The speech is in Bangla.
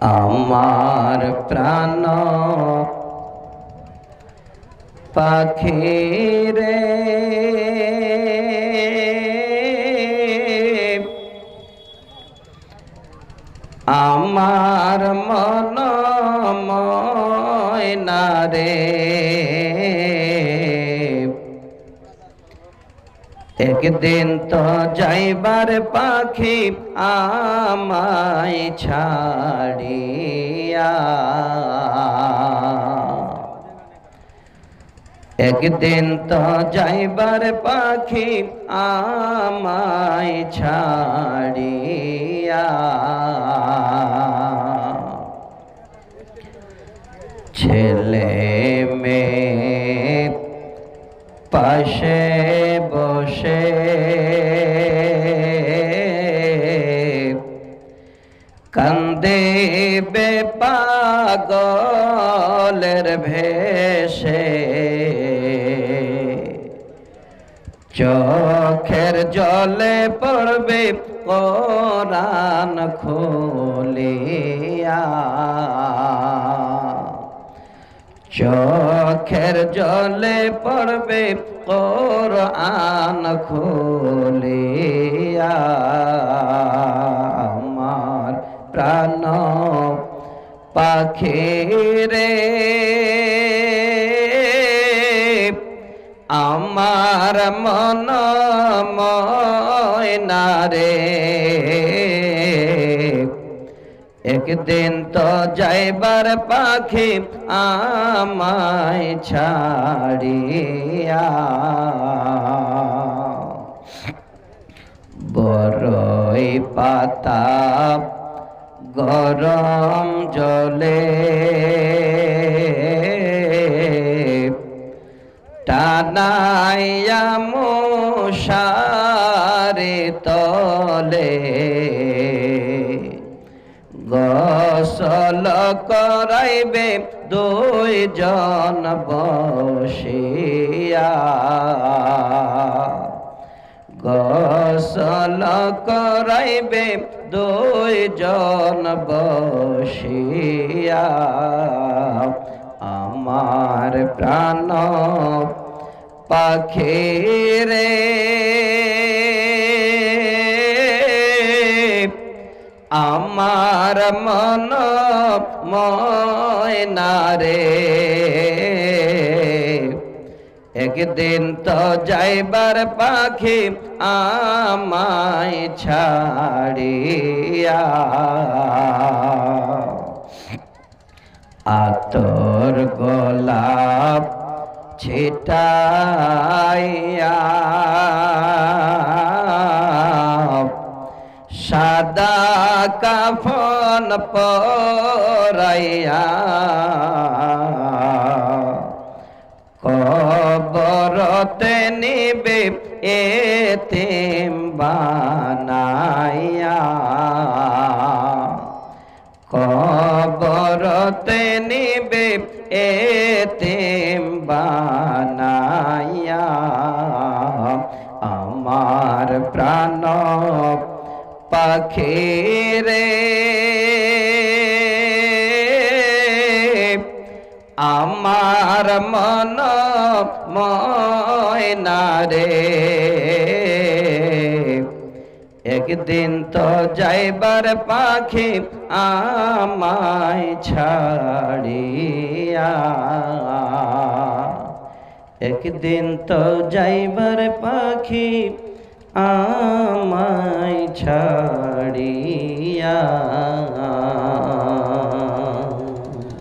আমার প্রাণ পাখি রে আমার মন ময়না রে একদিন তো যাইবার পাখি আমায় ছাড়িয়া একদিন তো যাইবার পাখি আমায় ছাড়িয়া ছেলে মেয়ে পাশে বসে কান্দেবে পাগলের ভেসে চোখের জলে পড়বে কোরআন খুলিয়া চোখের জলে পড়বে কোরআন খুলিয়া আমার প্রাণ পাখি রে আমার মন ময়না রে একদিন তো যাইবার পাখি আমায় ছাড়িয়া বড়ই পাতা গরম জলে টানাইয়া মশারি তলে গোসল করাইবে দুইজন বসিয়া গোসল করাইবে দুইজন বসিয়া আমার প্রাণ পাখি রে আমার মন ময়না রে একদিন তো যাইবার পাখি আমায় ছাড়িয়া আতর গোলাপ ছিটাইয়া সাদা কাফন পরাইয়া কবরতে নিবে এতিম বানাইয়া কবরতে নিবে এতিম বানাইয়া আমার প্রাণ পাখি রে আমার মন ময়না রে একদিন তো যাইবার পাখি আমায় ছাড়িয়া একদিন তো যাইবার পাখি আমায় ছাড়ি